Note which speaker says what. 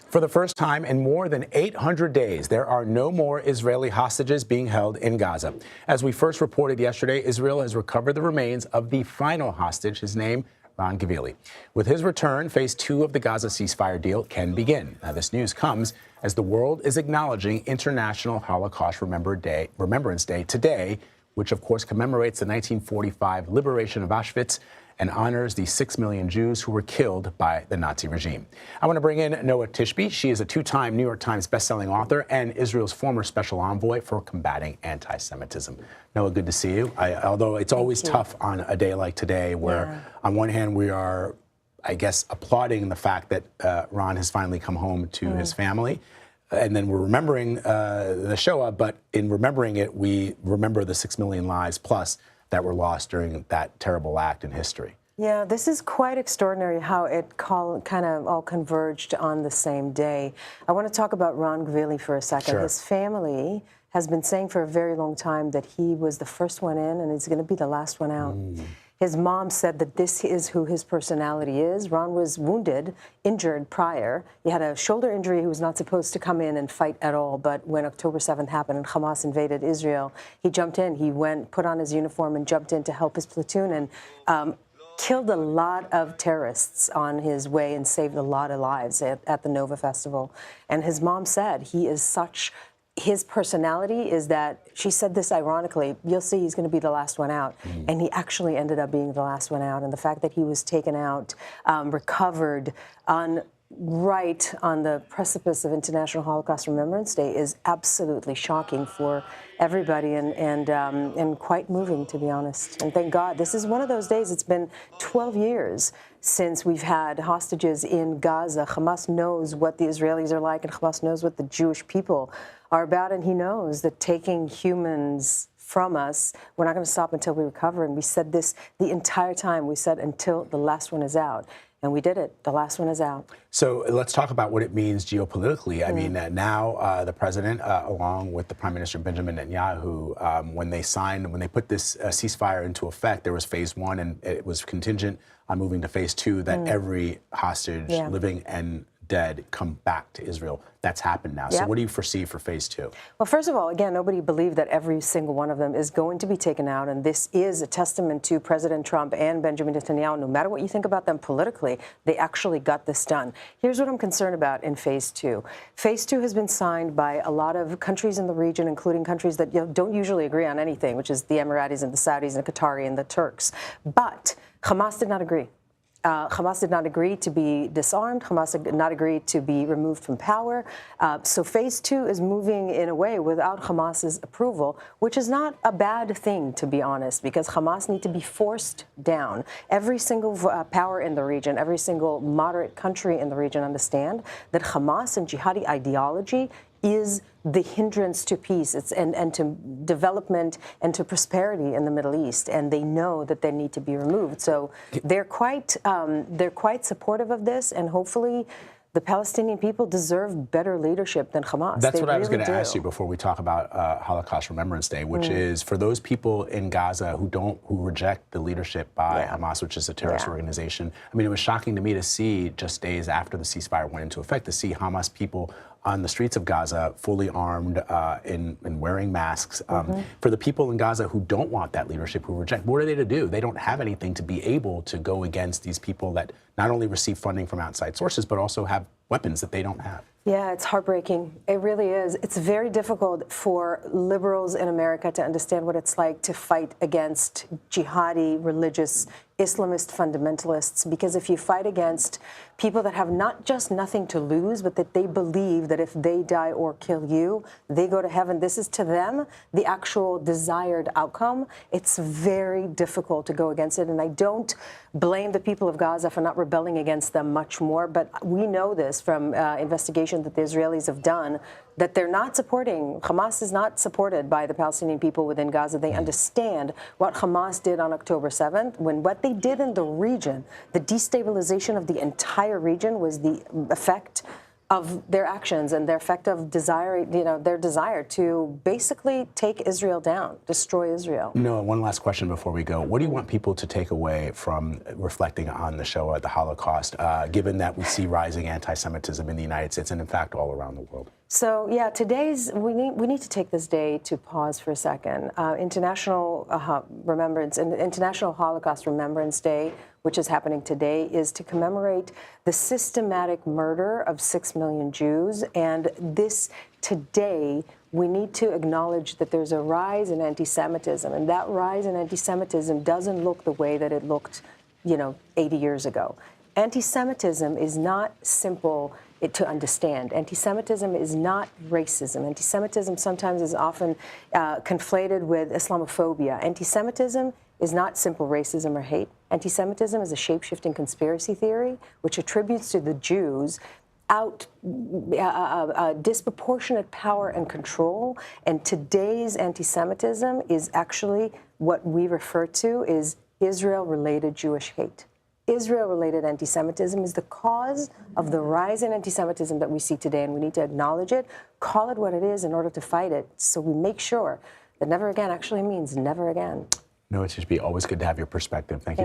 Speaker 1: For the first time in more than 800 days, there are no more Israeli hostages being held in Gaza. As we first reported yesterday, Israel has recovered the remains of the final hostage, his name, Ran Gvili. With his return, phase 2 of the Gaza ceasefire deal can begin. Now, this news comes as the world is acknowledging International Holocaust Remembrance Day today, which of course commemorates the 1945 liberation of Auschwitz and honors the 6 million Jews who were killed by the Nazi regime. I want to bring in Noa Tishby. She is a 2-time New York Times bestselling author and Israel's former special envoy for combating anti-Semitism. Noa, good to see you. Although it's always tough on a day like today where on one hand we are, I guess, applauding the fact that Ran has finally come home to his family. And then we're remembering the Shoah, but in remembering it, we remember the 6 million lives plus that were lost during that terrible act in history.
Speaker 2: Yeah, this is quite extraordinary how it kind of all converged on the same day. I want to talk about Ran Gvili for a second.
Speaker 1: Sure.
Speaker 2: His family has been saying for a very long time that he was the first one in and he's going to be the last one out. His mom said that this is who his personality is. Ran was wounded, injured prior. He had a shoulder injury. He was not supposed to come in and fight at all. But when October 7th happened and Hamas invaded Israel, he jumped in. He went, put on his uniform and jumped in to help his platoon and killed a lot of terrorists on his way and saved a lot of lives at the Nova Festival. And his mom said he is such... His personality is that, she said this ironically, you'll see he's going to be the last one out. And he actually ended up being the last one out. And the fact that he was taken out, recovered right on the precipice of International Holocaust Remembrance Day is absolutely shocking for everybody and quite moving, to be honest. And thank God. This is one of those days. It's been 12 years since we've had hostages in Gaza. Hamas knows what the Israelis are like, and Hamas knows what the Jewish people are about, and he knows that taking humans from us, we're not going to stop until we recover. And we said this the entire time. We said until the last one is out. And we did it. The last one is out.
Speaker 1: So let's talk about what it means geopolitically. I mean, now the president, along with the Prime Minister Benjamin Netanyahu, when they put this ceasefire into effect, there was phase 1, and it was contingent on moving to phase 2, that every hostage, living and dead, come back to Israel. That's happened now. So what do you foresee for phase 2?
Speaker 2: Well, first of all, again, nobody believed that every single one of them is going to be taken out. And this is a testament to President Trump and Benjamin Netanyahu. No matter what you think about them politically, they actually got this done. Here's what I'm concerned about in phase 2. Phase 2 has been signed by a lot of countries in the region, including countries that don't usually agree on anything, which is the Emiratis and the Saudis and the Qatari and the Turks. But Hamas did not agree. Hamas did not agree to be disarmed. Hamas did not agree to be removed from power. So phase 2 is moving in a way without Hamas's approval, which is not a bad thing, to be honest, because Hamas need to be forced down. Every single power in the region, every single moderate country in the region understand that Hamas and jihadi ideology is the hindrance to peace and to development and to prosperity in the Middle East, and they know that they need to be removed. So they're quite supportive of this, and hopefully the Palestinian people deserve better leadership than Hamas.
Speaker 1: That's what I was going to ask you before we talk about Holocaust Remembrance Day, which is for those people in Gaza who reject the leadership by Hamas, which is a terrorist organization. I mean, it was shocking to me to see, just days after the ceasefire went into effect, to see Hamas people on the streets of Gaza, fully armed and wearing masks. For the people in Gaza who don't want that leadership, who reject, what are they to do? They don't have anything to be able to go against these people that not only receive funding from outside sources, but also have weapons that they don't have.
Speaker 2: Yeah, it's heartbreaking. It really is. It's very difficult for liberals in America to understand what it's like to fight against jihadi, religious, Islamist fundamentalists, because if you fight against people that have not just nothing to lose, but that they believe that if they die or kill you, they go to heaven, this is to them the actual desired outcome, it's very difficult to go against it. And I don't blame the people of Gaza for not rebelling against them much more, but we know this from investigations that the Israelis have done, that they're not supporting, Hamas is not supported by the Palestinian people within Gaza. They understand what Hamas did on October 7th, when what they did in the region, the destabilization of the entire region was the effect of their actions and their effective desire, their desire to basically take Israel down, destroy Israel.
Speaker 1: No, one last question before we go. What do you want people to take away from reflecting on the Shoah, the Holocaust, given that we see rising anti-Semitism in the United States and, in fact, all around the world?
Speaker 2: So, yeah, we need to take this day to pause for a second. International Holocaust Remembrance Day, which is happening today, is to commemorate the systematic murder of 6 million Jews. And today, we need to acknowledge that there's a rise in anti-Semitism. And that rise in anti-Semitism doesn't look the way that it looked, 80 years ago. Anti-Semitism is not simple to understand. Anti-Semitism is not racism. Anti-Semitism sometimes is often conflated with Islamophobia. Anti-Semitism is not simple racism or hate. Anti-Semitism is a shape-shifting conspiracy theory which attributes to the Jews disproportionate power and control. And today's anti-Semitism is actually what we refer to as Israel-related Jewish hate. Israel-related anti-Semitism is the cause of the rise in anti-Semitism that we see today, and we need to acknowledge it, call it what it is in order to fight it, so we make sure that never again actually means never again.
Speaker 1: Noa Tishby, always good to have your perspective. Thank you.